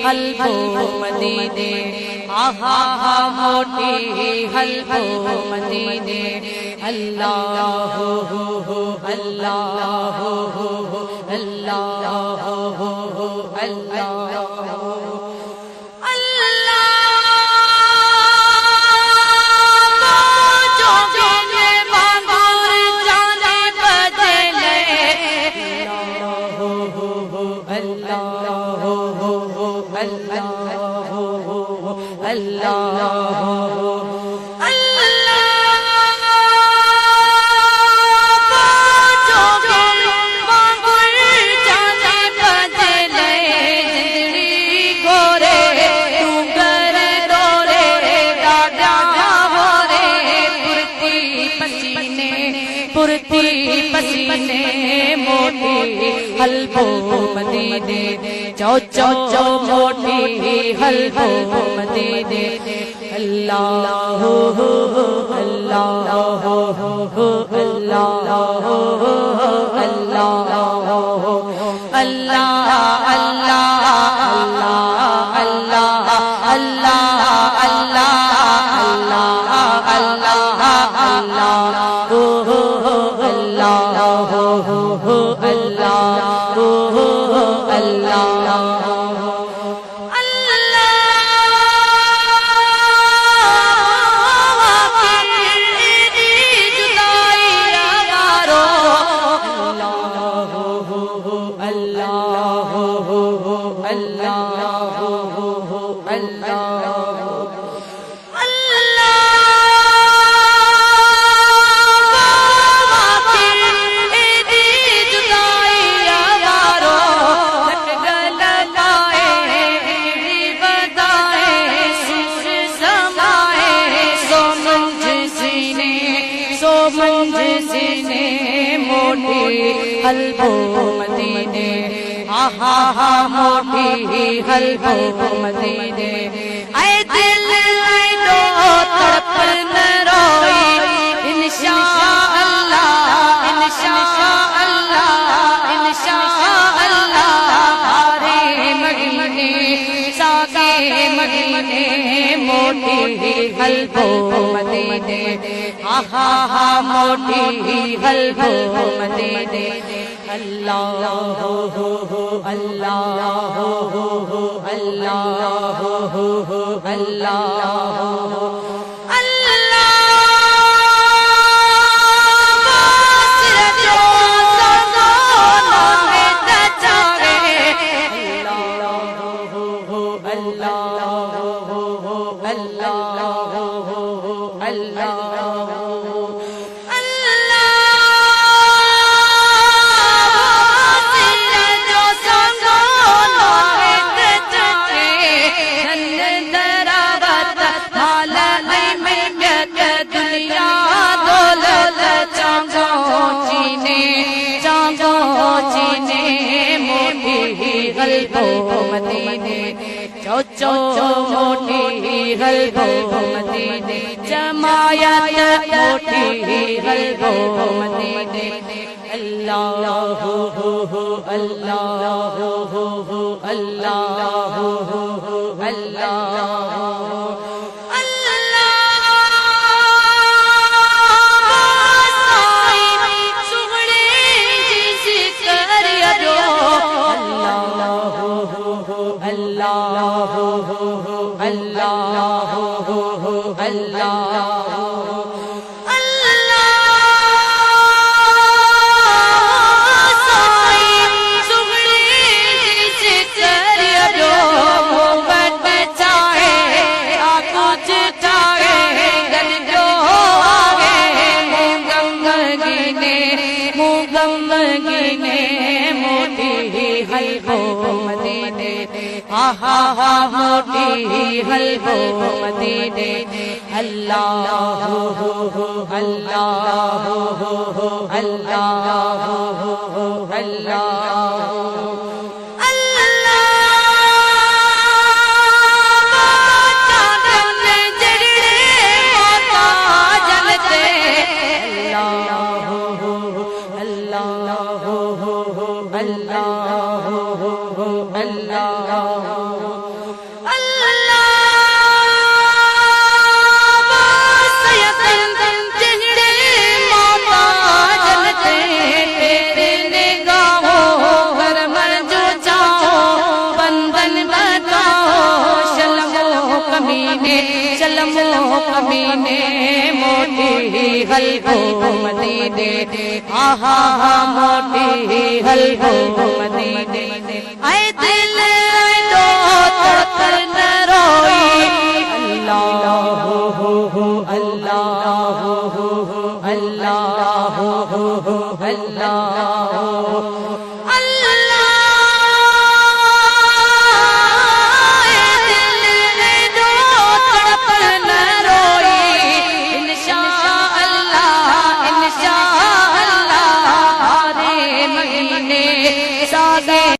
حلبو مدینے آہا موٹی حلبو مدینے اللہ اللہ اللہ پسینے موٹی حلبو مدینے چو چو چو موٹی حلبو مدینے اللہ اللہ اللہ حلبو مدینے آہا موٹی حلبو مدینے اے دل اے دو تڑپ نہ روئی انشاءاللہ انشاءاللہ انشاءاللہ ہارے مدینے ساگے مدینے موٹی حلبو مدینے آہا موٹی حلبو مدینے اللہ اللہ حلبو مدینے چو چو موٹی حلبو مدینے جماعت موٹی حلبو مدینے اللہ اللہ اللہ اللہ آہا موٹی حلبو مدینے اللہ اللہ اللہ حلبو مدینے آہا موٹی حلبو مدینے اے دل اے دو تر نہ روئی اللہ اللہ اللہ اللہ